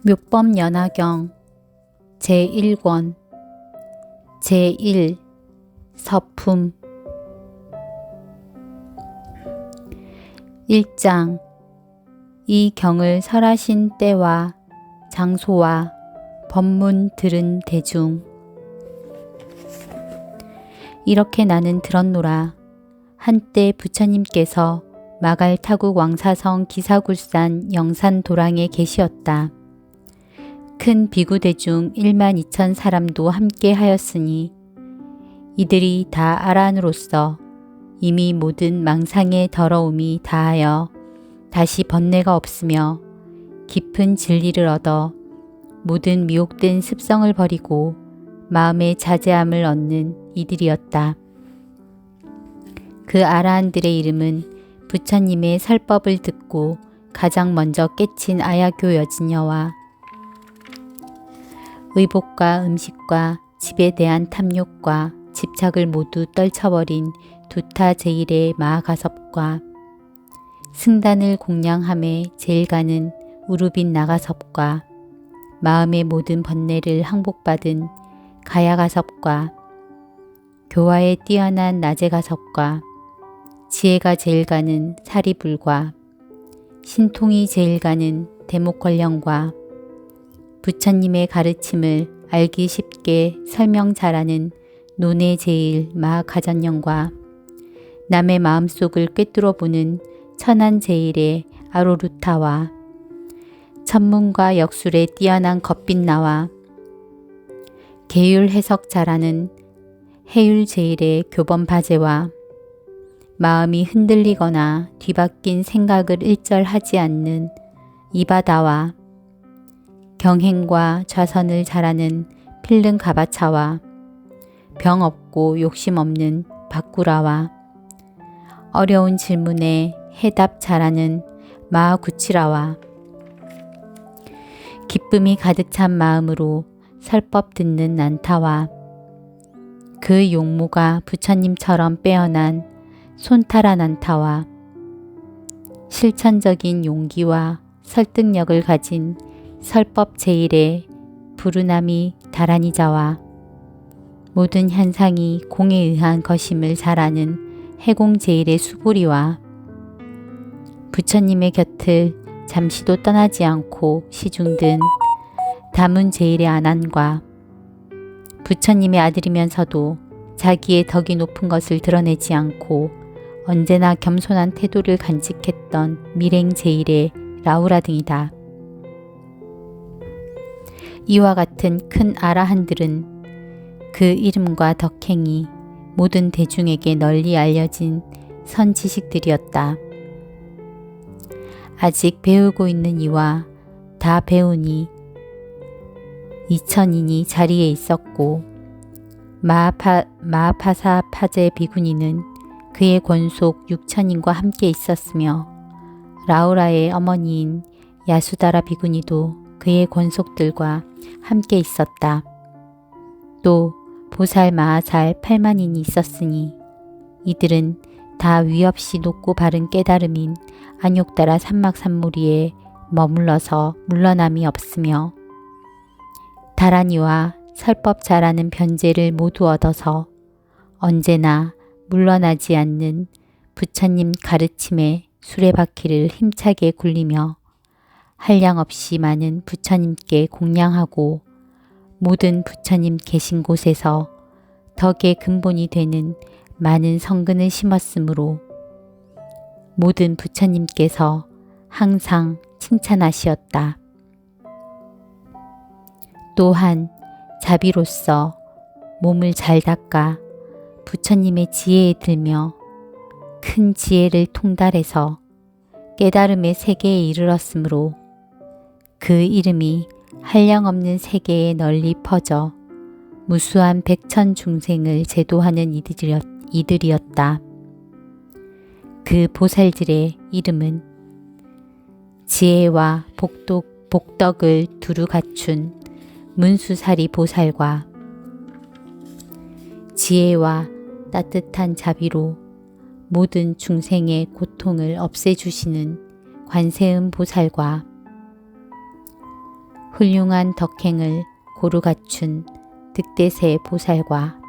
묘법연화경 제1권 제1 서품 1장 이 경을 설하신 때와 장소와 법문 들은 대중. 이렇게 나는 들었노라. 한때 부처님께서 마갈타국 왕사성 기사굴산 영산도랑에 계시었다. 큰 비구대중 12,000 사람도 함께 하였으니 이들이 다 아란으로서 이미 모든 망상의 더러움이 다하여 다시 번뇌가 없으며 깊은 진리를 얻어 모든 미혹된 습성을 버리고 마음의 자제함을 얻는 이들이었다. 그 아라한들의 이름은 부처님의 설법을 듣고 가장 먼저 깨친 아야교 여진여와 의복과 음식과 집에 대한 탐욕과 집착을 모두 떨쳐버린 두타 제일의 마하가섭과 승단을 공양함에 제일 가는 우루빈 나가섭과 마음의 모든 번뇌를 항복받은 가야가섭과 교화에 뛰어난 나제가섭과 지혜가 제일 가는 사리불과 신통이 제일 가는 대목권령과 부처님의 가르침을 알기 쉽게 설명 잘하는 논의 제일 마하가전령과 남의 마음속을 꿰뚫어보는 천한 제일의 아로루타와 천문과 역술에 뛰어난 겁빛나와 계율 해석 잘하는 해율 제일의 교범바제와 마음이 흔들리거나 뒤바뀐 생각을 일절하지 않는 이바다와 경행과 좌선을 잘하는 필름 가바차와 병 없고 욕심 없는 바꾸라와 어려운 질문에 해답 잘하는 마하구치라와 기쁨이 가득 찬 마음으로 설법 듣는 난타와 그 용모가 부처님처럼 빼어난 손타라 난타와 실천적인 용기와 설득력을 가진 설법 제일의 부르나미 다라니자와 모든 현상이 공에 의한 것임을 잘 아는 해공 제일의 수보리와 부처님의 곁을 잠시도 떠나지 않고 시중든 다문 제일의 아난과 부처님의 아들이면서도 자기의 덕이 높은 것을 드러내지 않고 언제나 겸손한 태도를 간직했던 밀행 제일의 라우라 등이다. 이와 같은 큰 아라한들은 그 이름과 덕행이 모든 대중에게 널리 알려진 선지식들이었다. 아직 배우고 있는 이와 다 배우니 2,000인이 자리에 있었고 마하파사 파제 비구니는 그의 권속 6,000인과 함께 있었으며 라우라의 어머니인 야수다라 비구니도 그의 권속들과 함께 있었다. 또 보살 마하살 8만인이 있었으니 이들은 다 위없이 높고 바른 깨달음인 안욕다라 삼막삼무리에 머물러서 물러남이 없으며 다라니와 설법 잘하는 변제를 모두 얻어서 언제나 물러나지 않는 부처님 가르침의 수레바퀴를 힘차게 굴리며 한량없이 많은 부처님께 공양하고 모든 부처님 계신 곳에서 덕의 근본이 되는 많은 성근을 심었으므로 모든 부처님께서 항상 칭찬하시었다. 또한 자비로서 몸을 잘 닦아 부처님의 지혜에 들며 큰 지혜를 통달해서 깨달음의 세계에 이르렀으므로 그 이름이 한량없는 세계에 널리 퍼져 무수한 백천 중생을 제도하는 이들이었다. 그 보살들의 이름은 지혜와 복덕을 두루 갖춘 문수사리 보살과 지혜와 따뜻한 자비로 모든 중생의 고통을 없애주시는 관세음 보살과 훌륭한 덕행을 고루 갖춘 득대세 보살과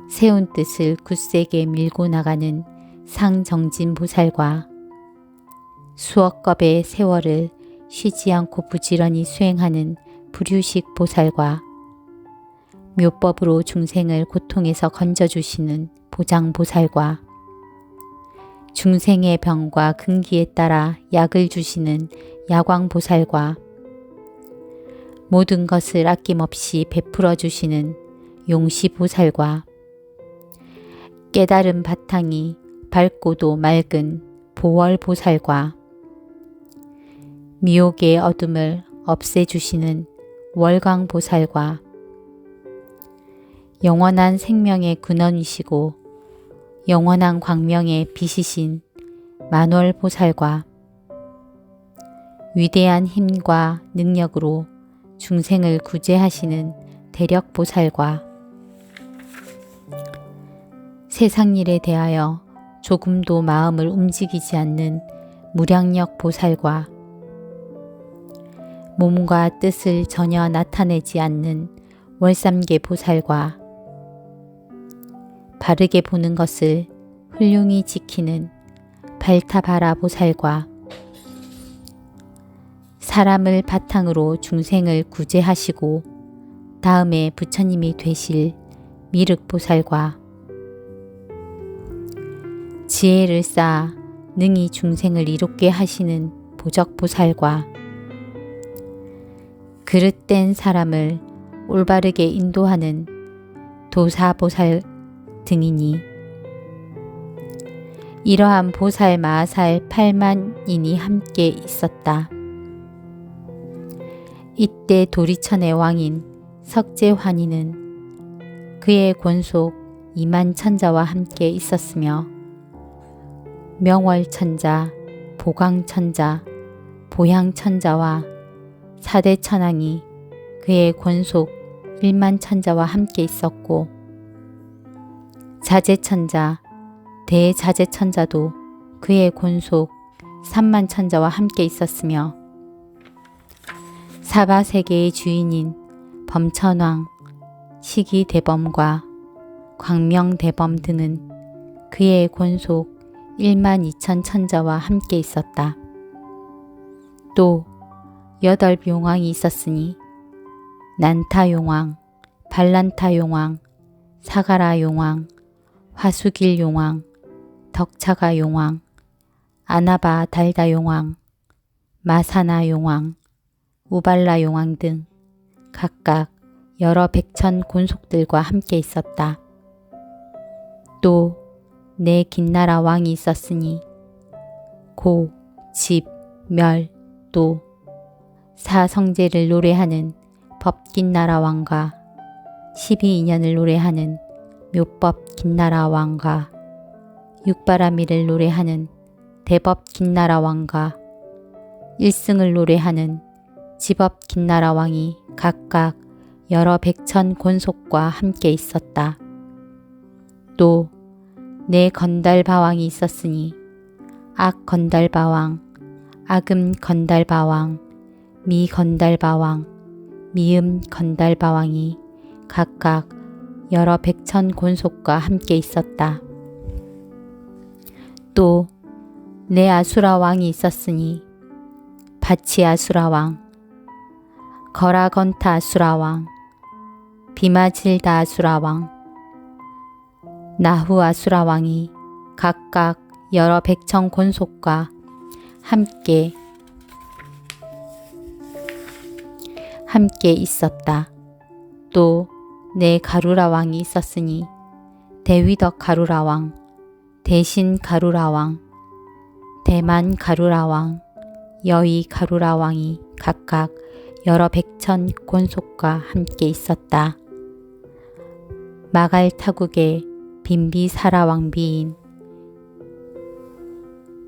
세운 뜻을 굳세게 밀고 나가는 상정진 보살과 수억 겁의 세월을 쉬지 않고 부지런히 수행하는 불유식 보살과 묘법으로 중생을 고통에서 건져주시는 보장보살과 중생의 병과 근기에 따라 약을 주시는 야광보살과 모든 것을 아낌없이 베풀어 주시는 용시보살과 깨달은 바탕이 밝고도 맑은 보월보살과 미혹의 어둠을 없애주시는 월광보살과 영원한 생명의 근원이시고 영원한 광명의 빛이신 만월보살과 위대한 힘과 능력으로 중생을 구제하시는 대력보살과 세상 일에 대하여 조금도 마음을 움직이지 않는 무량력 보살과 몸과 뜻을 전혀 나타내지 않는 월삼계 보살과 바르게 보는 것을 훌륭히 지키는 발타바라 보살과 사람을 바탕으로 중생을 구제하시고 다음에 부처님이 되실 미륵보살과 지혜를 쌓아 능히 중생을 이롭게 하시는 보적보살과 그릇된 사람을 올바르게 인도하는 도사보살 등이니 이러한 보살 마하살 8만인이 함께 있었다. 이때 도리천의 왕인 석재환이는 그의 권속 2만 천자와 함께 있었으며 명월천자, 보광천자, 보향천자와 사대천왕이 그의 권속 1만 천자와 함께 있었고 자재천자, 대자재천자도 그의 권속 3만 천자와 함께 있었으며 사바세계의 주인인 범천왕, 시기대범과 광명대범 등은 그의 권속 1만 2천 천자와 함께 있었다. 또 8용왕이 있었으니 난타용왕, 발란타용왕, 사가라용왕, 화수길용왕, 덕차가용왕, 아나바달다용왕, 마사나용왕, 우발라용왕 등 각각 여러 백천 곤속들과 함께 있었다. 또 네 긴나라 왕이 있었으니 고, 집, 멸, 도, 사성제를 노래하는 법긴나라 왕과 12인연을 노래하는 묘법 긴나라 왕과 육바라미를 노래하는 대법 긴나라 왕과 일승을 노래하는 지법 긴나라 왕이 각각 여러 백천 곤속과 함께 있었다. 또 네 건달바왕이 있었으니 악 건달바왕, 아금 건달바왕, 미 건달바왕, 미음 건달바왕이 각각 여러 백천 곤속과 함께 있었다. 또 네 아수라 왕이 있었으니 바치 아수라 왕, 거라건타 아수라 왕, 비마질다 아수라 왕, 나후 아수라 왕이 각각 여러 백천 곤속과 함께 있었다. 또 네 가루라 왕이 있었으니 대위덕 가루라 왕, 대신 가루라 왕, 대만 가루라 왕, 여의 가루라 왕이 각각 여러 백천 곤속과 함께 있었다. 마갈타국의 빈비사라 왕비인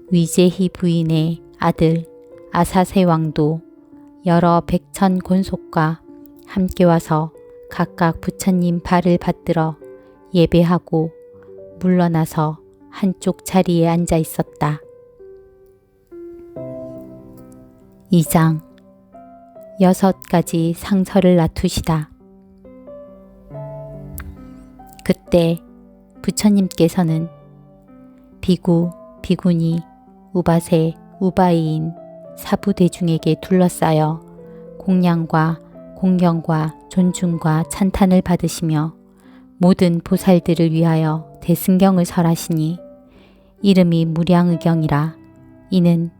위제희 부인의 아들 아사세 왕도 여러 백천 곤속과 함께 와서 각각 부처님 발을 받들어 예배하고 물러나서 한쪽 자리에 앉아 있었다. 2장 6가지 상서를 놔두시다. 그때 부처님께서는 비구, 비구니, 우바세, 우바이인 사부대중에게 둘러싸여 공양과 공경과 존중과 찬탄을 받으시며 모든 보살들을 위하여 대승경을 설하시니 이름이 무량의경이라. 이는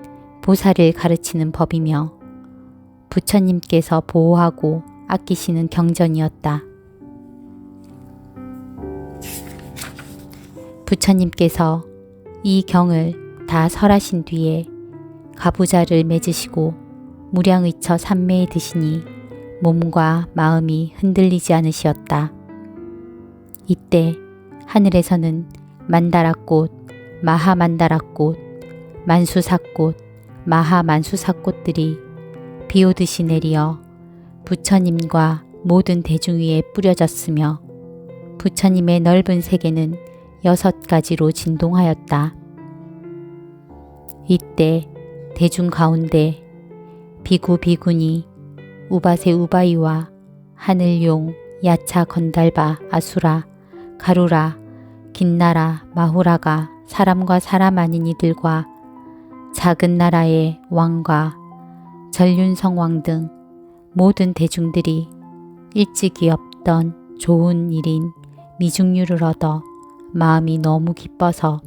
보살을 가르치는 법이며 부처님께서 보호하고 아끼시는 경전이었다. 부처님께서 이 경을 다 설하신 뒤에 가부좌를 맺으시고 무량의처 삼매에 드시니 몸과 마음이 흔들리지 않으시었다. 이때 하늘에서는 만다라꽃, 마하만다라꽃, 만수사꽃, 마하만수사꽃들이 비오듯이 내리어 부처님과 모든 대중 위에 뿌려졌으며 부처님의 넓은 세계는 6가지로 진동하였다. 이때 대중 가운데 비구 비구니, 우바세 우바이와 하늘용, 야차 건달바, 아수라, 가루라, 긴나라, 마후라가 사람과 사람 아닌 이들과 작은 나라의 왕과 전륜성왕 등 모든 대중들이 일찍이 없던 좋은 일인 미중류를 얻어 마음이 너무 기뻐서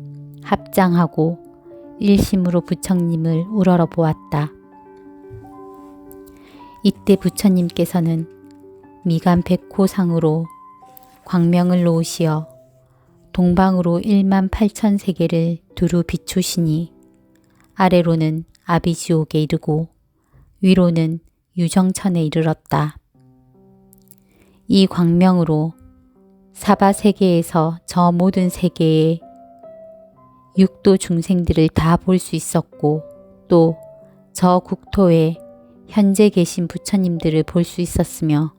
합장하고 일심으로 부처님을 우러러 보았다. 이때 부처님께서는 미간 백호상으로 광명을 놓으시어 동방으로 18,000세계를 두루 비추시니 아래로는 아비지옥에 이르고 위로는 유정천에 이르렀다. 이 광명으로 사바세계에서 저 모든 세계의 육도 중생들을 다 볼 수 있었고 또 저 국토에 현재 계신 부처님들을 볼 수 있었으며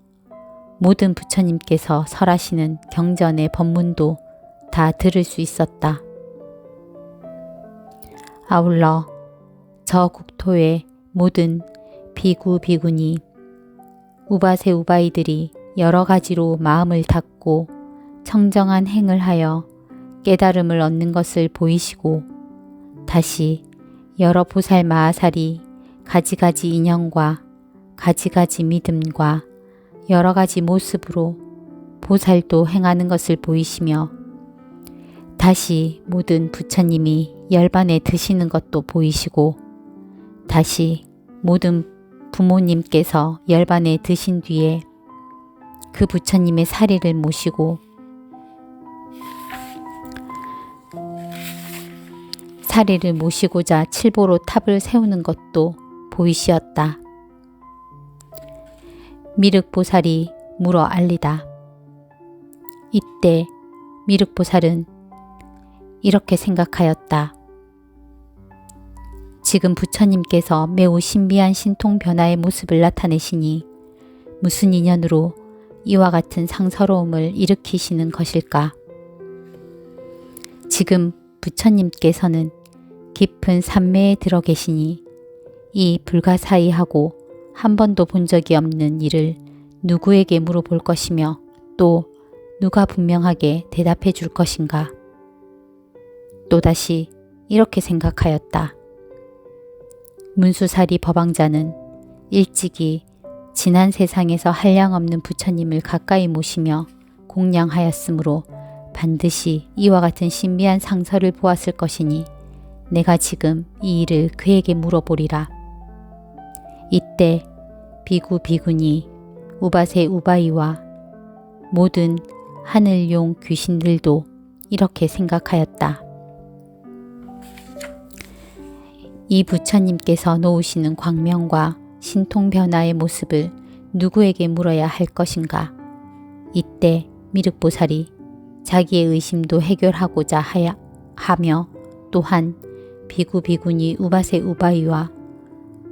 모든 부처님께서 설하시는 경전의 법문도 다 들을 수 있었다. 아울러 저 국토의 모든 비구 비구니, 우바세 우바이들이 여러 가지로 마음을 닫고 청정한 행을 하여 깨달음을 얻는 것을 보이시고 다시 여러 보살 마하살이 가지가지 인연과 가지가지 믿음과 여러 가지 모습으로 보살도 행하는 것을 보이시며 다시 모든 부처님이 열반에 드시는 것도 보이시고 다시 모든 부모님께서 열반에 드신 뒤에 그 부처님의 사리를 모시고 사리를 모시고자 칠보로 탑을 세우는 것도 보이시었다. 미륵보살이 물어 알리다. 이때 미륵보살은 이렇게 생각하였다. 지금 부처님께서 매우 신비한 신통 변화의 모습을 나타내시니 무슨 인연으로 이와 같은 상서로움을 일으키시는 것일까? 지금 부처님께서는 깊은 산매에 들어 계시니 이 불가사의하고 한 번도 본 적이 없는 일을 누구에게 물어볼 것이며 또 누가 분명하게 대답해 줄 것인가? 또다시 이렇게 생각하였다. 문수사리 법왕자는 일찍이 지난 세상에서 한량없는 부처님을 가까이 모시며 공양하였으므로 반드시 이와 같은 신비한 상서를 보았을 것이니 내가 지금 이 일을 그에게 물어보리라. 이때 비구 비구니, 우바세 우바이와 모든 하늘용 귀신들도 이렇게 생각하였다. 이 부처님께서 놓으시는 광명과 신통 변화의 모습을 누구에게 물어야 할 것인가? 이때 미륵보살이 자기의 의심도 해결하고자 하며 또한 비구 비구니 우바세 우바이와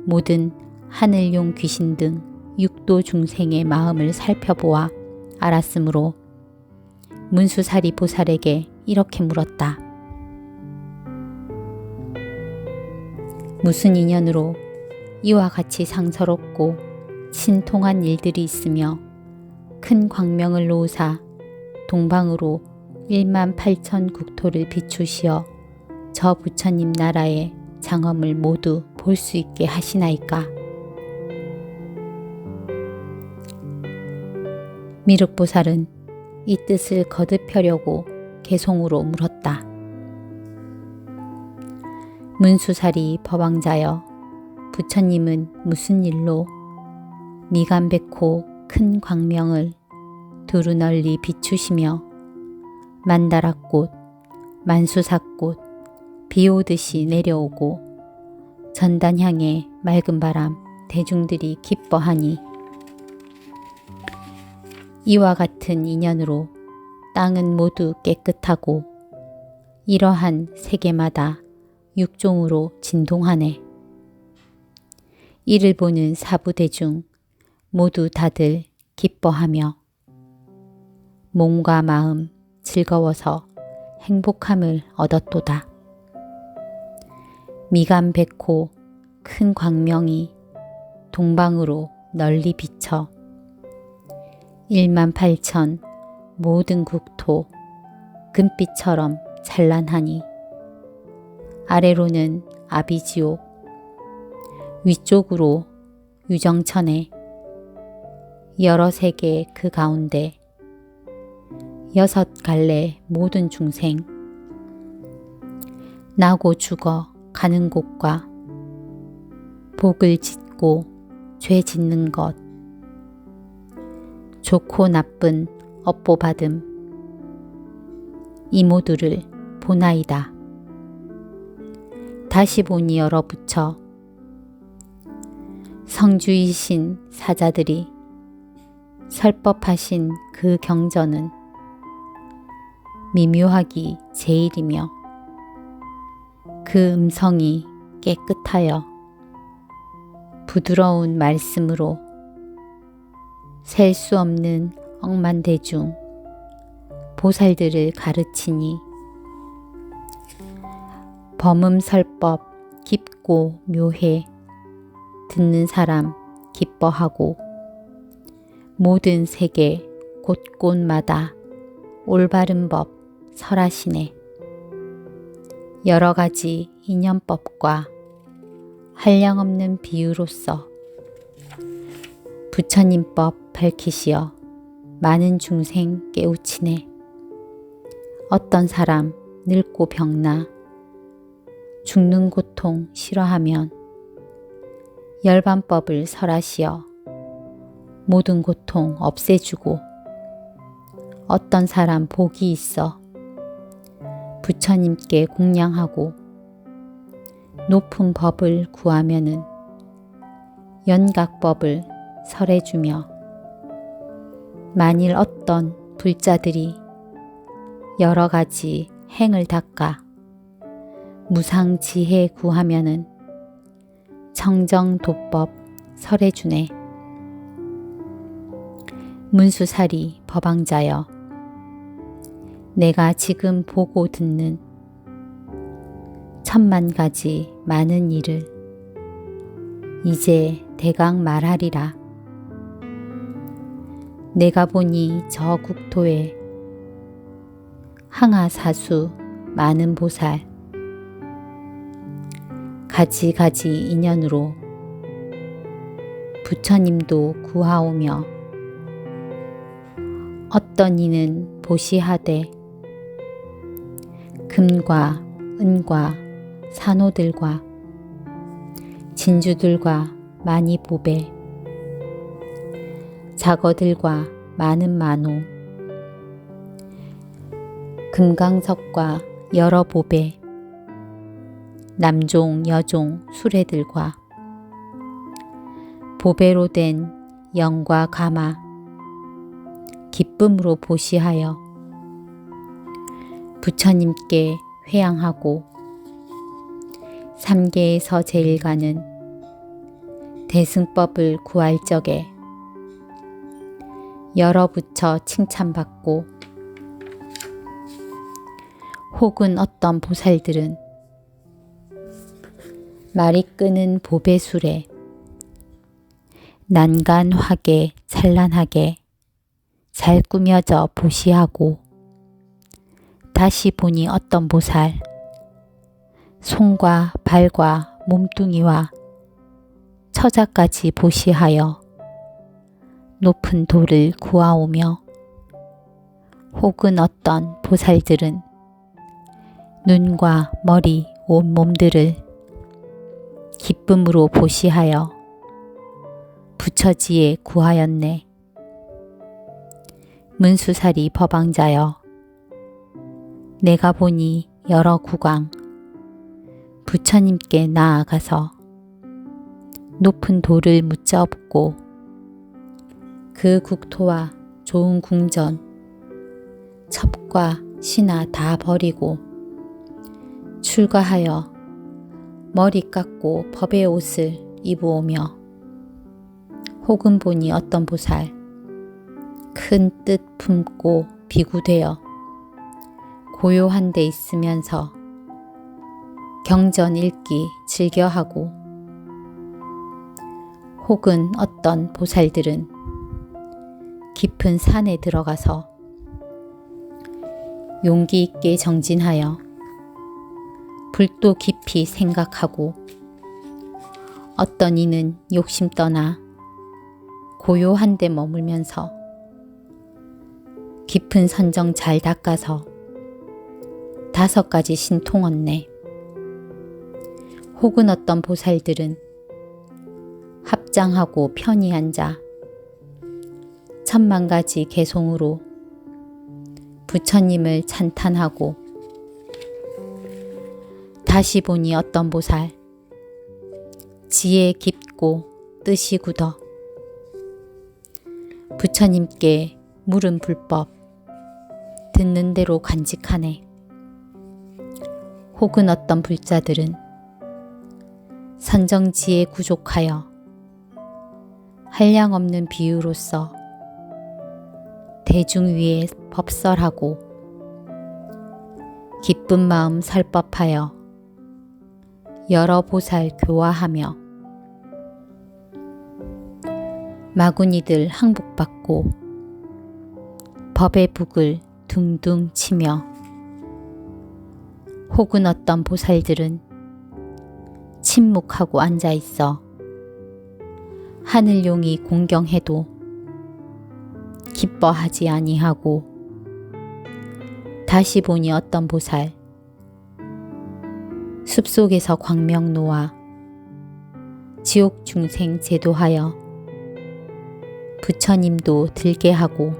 모든 하늘용 귀신 등 육도 중생의 마음을 살펴보아 알았으므로 문수사리 보살에게 이렇게 물었다. 무슨 인연으로 이와 같이 상서롭고 신통한 일들이 있으며 큰 광명을 놓으사 동방으로 1만 8천 국토를 비추시어 저 부처님 나라의 장엄을 모두 볼 수 있게 하시나이까. 미륵보살은 이 뜻을 거듭하려고 개송으로 물었다. 문수살이 법왕자여, 부처님은 무슨 일로 미간백호 큰 광명을 두루 널리 비추시며 만다라꽃, 만수사꽃 비오듯이 내려오고 전단향의 맑은 바람 대중들이 기뻐하니 이와 같은 인연으로 땅은 모두 깨끗하고 이러한 세계마다 육종으로 진동하네. 이를 보는 사부대중 모두 다들 기뻐하며 몸과 마음 즐거워서 행복함을 얻었도다. 미간백호 큰 광명이 동방으로 널리 비쳐 1만 8천 모든 국토 금빛처럼 찬란하니 아래로는 아비지옥, 위쪽으로 유정천에 여러 세계 그 가운데 6갈래 모든 중생 나고 죽어 가는 곳과 복을 짓고 죄 짓는 것, 좋고 나쁜 업보받음 이 모두를 보나이다. 다시 보니 열어붙여 성주이신 사자들이 설법하신 그 경전은 미묘하기 제일이며 그 음성이 깨끗하여 부드러운 말씀으로 셀 수 없는 억만대중 보살들을 가르치니 범음설법 깊고 묘해 듣는 사람 기뻐하고 모든 세계 곳곳마다 올바른 법 설하시네. 여러 가지 인연법과 한량없는 비유로서 부처님법 밝히시어 많은 중생 깨우치네. 어떤 사람 늙고 병나 죽는 고통 싫어하면 열반법을 설하시어 모든 고통 없애주고 어떤 사람 복이 있어 부처님께 공양하고 높은 법을 구하면은 연각법을 설해주며 만일 어떤 불자들이 여러 가지 행을 닦아 무상지혜 구하면은 청정도법 설해주네. 문수살이 법왕자여, 내가 지금 보고 듣는 1000만가지 많은 일을 이제 대강 말하리라. 내가 보니 저 국토에 항아사수 많은 보살 가지가지 인연으로 부처님도 구하오며 어떤 이는 보시하되 금과 은과 산호들과 진주들과 많이 보배 자거들과 많은 만호 금강석과 여러 보배 남종 여종 수레들과 보배로 된 영과 가마 기쁨으로 보시하여 부처님께 회양하고 삼계에서 제일 가는 대승법을 구할 적에 여러 부처 칭찬받고 혹은 어떤 보살들은 말이 끄는 보배술에 난간화게 찬란하게 잘 꾸며져 보시하고 다시 보니 어떤 보살 손과 발과 몸뚱이와 처자까지 보시하여 높은 돌을 구하오며 혹은 어떤 보살들은 눈과 머리, 온몸들을 기쁨으로 보시하여 부처지에 구하였네. 문수살이 법왕자여, 내가 보니 여러 국왕 부처님께 나아가서 높은 돌을 묻자 엎고 그 국토와 좋은 궁전, 첩과 신하 다 버리고 출가하여 머리 깎고 법의 옷을 입으오며 혹은 보니 어떤 보살 큰 뜻 품고 비구되어 고요한 데 있으면서 경전 읽기 즐겨하고 혹은 어떤 보살들은 깊은 산에 들어가서 용기 있게 정진하여 불도 깊이 생각하고 어떤 이는 욕심 떠나 고요한 데 머물면서 깊은 선정 잘 닦아서 5가지 신통 얻네. 혹은 어떤 보살들은 합장하고 편히 앉아 10,000가지 개송으로 부처님을 찬탄하고 다시 보니 어떤 보살 지혜 깊고 뜻이 굳어 부처님께 물은 불법 듣는 대로 간직하네. 혹은 어떤 불자들은 선정지에 구족하여 한량없는 비유로서 대중 위에 법설하고 기쁜 마음 설법하여 여러 보살 교화하며 마구니들 항복받고 법의 북을 둥둥 치며 혹은 어떤 보살들은 침묵하고 앉아있어 하늘용이 공경해도 기뻐하지 아니하고 다시 보니 어떤 보살 숲속에서 광명 놓아 지옥 중생 제도하여 부처님도 들게 하고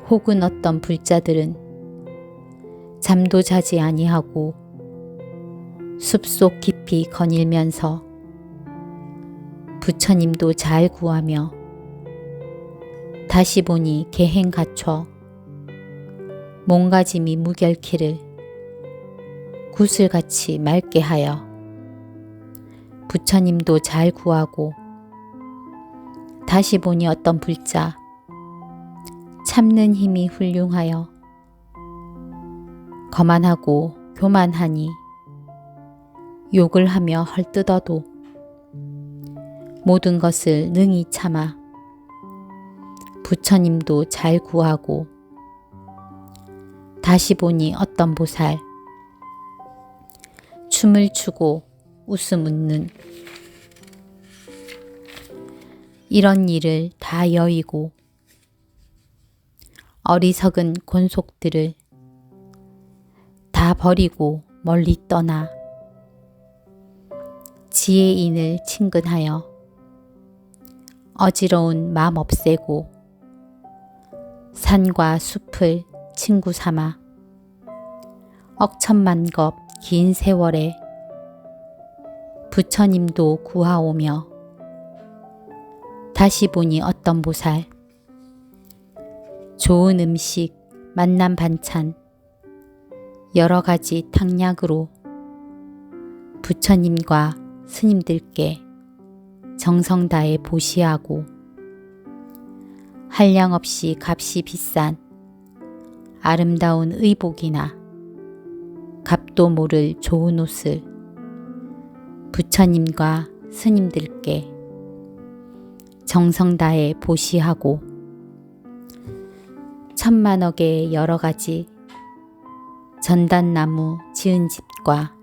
혹은 어떤 불자들은 잠도 자지 아니하고 숲속 깊이 거닐면서 부처님도 잘 구하며 다시 보니 계행 갖춰 몸가짐이 무결키를 구슬같이 맑게 하여 부처님도 잘 구하고 다시 보니 어떤 불자 참는 힘이 훌륭하여 거만하고 교만하니 욕을 하며 헐뜯어도 모든 것을 능히 참아 부처님도 잘 구하고 다시 보니 어떤 보살 춤을 추고 웃음 웃는 이런 일을 다 여의고 어리석은 곤속들을 다 버리고 멀리 떠나 지혜인을 친근하여 어지러운 마음 없애고 산과 숲을 친구 삼아 억천만겁 긴 세월에 부처님도 구하오며 다시 보니 어떤 보살 좋은 음식, 만난 반찬, 여러 가지 탕약으로 부처님과 스님들께 정성 다해 보시하고 한량없이 값이 비싼 아름다운 의복이나 값도 모를 좋은 옷을 부처님과 스님들께 정성 다해 보시하고 천만억의 여러 가지 전단나무 지은 집과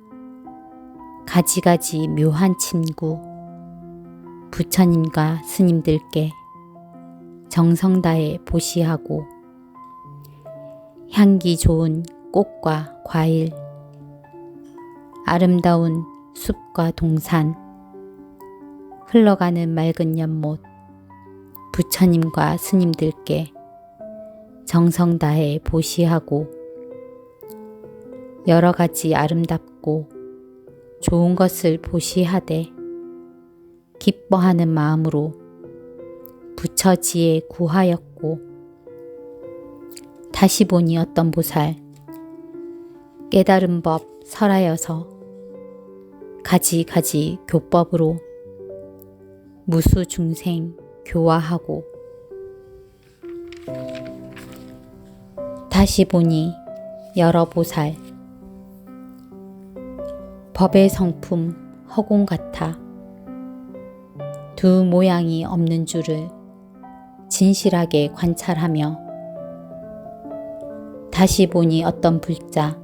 가지가지 묘한 친구 부처님과 스님들께 정성 다해 보시하고 향기 좋은 꽃과 과일, 아름다운 숲과 동산, 흘러가는 맑은 연못, 부처님과 스님들께 정성 다해 보시하고 여러 가지 아름답고 좋은 것을 보시하되 기뻐하는 마음으로 부처지에 구하였고 다시 보니 어떤 보살 깨달은 법 설하여서 가지가지 교법으로 무수 중생 교화하고 다시 보니 여러 보살 법의 성품 허공 같아 두 모양이 없는 줄을 진실하게 관찰하며 다시 보니 어떤 불자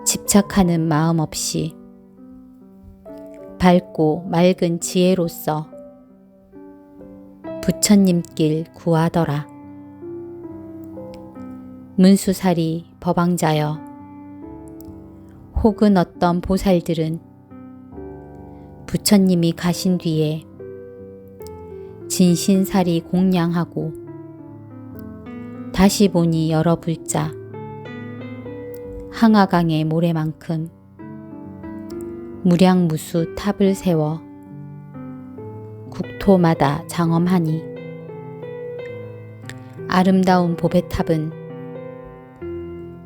집착하는 마음 없이 밝고 맑은 지혜로서 부처님길 구하더라. 문수살이 법왕자여, 혹은 어떤 보살들은 부처님이 가신 뒤에 진신살이 공양하고 다시 보니 여러 불자 항아강의 모래만큼 무량무수 탑을 세워 국토마다 장엄하니 아름다운 보배탑은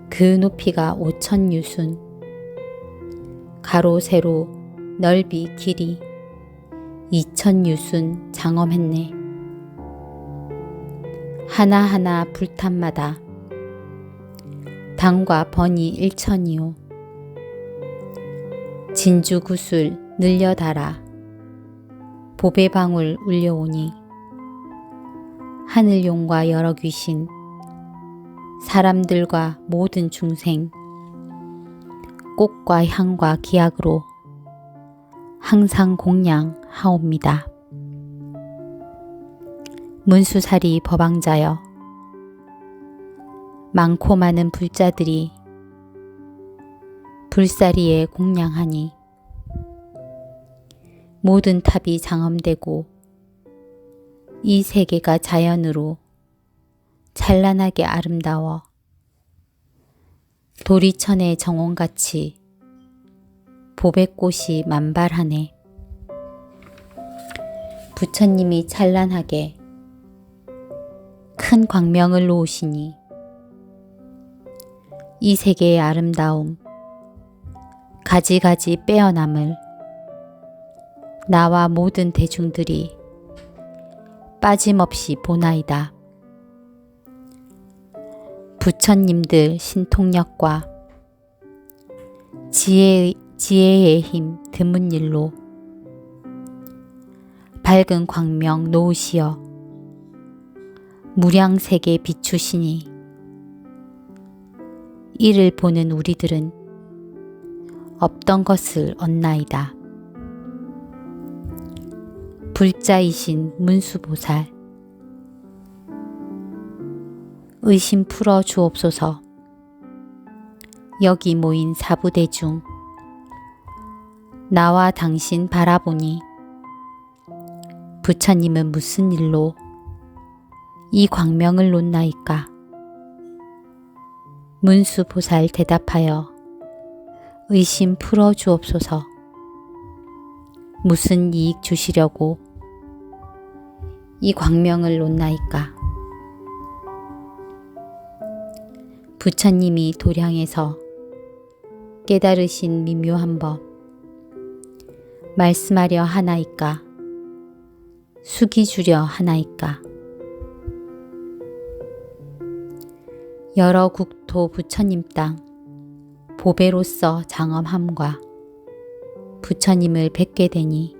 그 높이가 5,000유순, 가로 세로 넓이 길이 2,000유순 장엄했네. 하나하나 불탑마다 당과 번이 1,000이요. 진주구슬 늘려달아 보배방울 울려오니 하늘용과 여러 귀신 사람들과 모든 중생 꽃과 향과 기약으로 항상 공양하옵니다. 문수살이 법왕자여, 많고 많은 불자들이 불사리에 공양하니 모든 탑이 장엄되고 이 세계가 자연으로 찬란하게 아름다워 도리천의 정원같이 보배꽃이 만발하네. 부처님이 찬란하게 큰 광명을 놓으시니 이 세계의 아름다움 가지가지 빼어남을 나와 모든 대중들이 빠짐없이 보나이다. 부처님들 신통력과 지혜의 힘 드문 일로 밝은 광명 놓으시어 무량세계 비추시니 이를 보는 우리들은 없던 것을 얻나이다. 불자이신 문수보살, 의심 풀어 주옵소서. 여기 모인 사부대중 나와 당신 바라보니 부처님은 무슨 일로 이 광명을 놓나이까? 문수보살 대답하여 의심 풀어 주옵소서. 무슨 이익 주시려고 이 광명을 놓나이까? 부처님이 도량에서 깨달으신 미묘한 법 말씀하려 하나이까? 숙이 주려 하나이까? 여러 국토 부처님 땅 보배로서 장엄함과 부처님을 뵙게 되니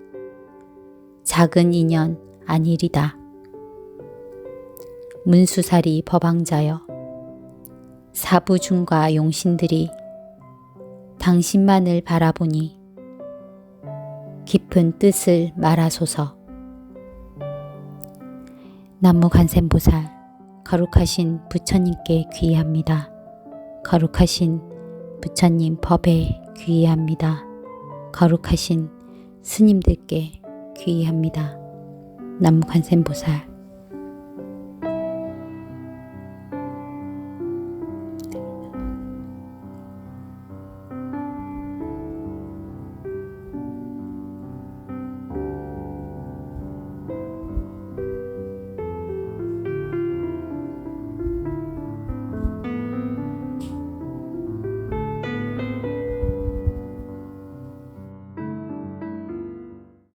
작은 인연 아니리다. 문수사리 법왕자여, 사부중과 용신들이 당신만을 바라보니 깊은 뜻을 말하소서. 남무간센보살, 거룩하신 부처님께 귀의합니다. 거룩하신 부처님 법에 귀의합니다. 거룩하신 스님들께 귀의합니다. 남무간센보살.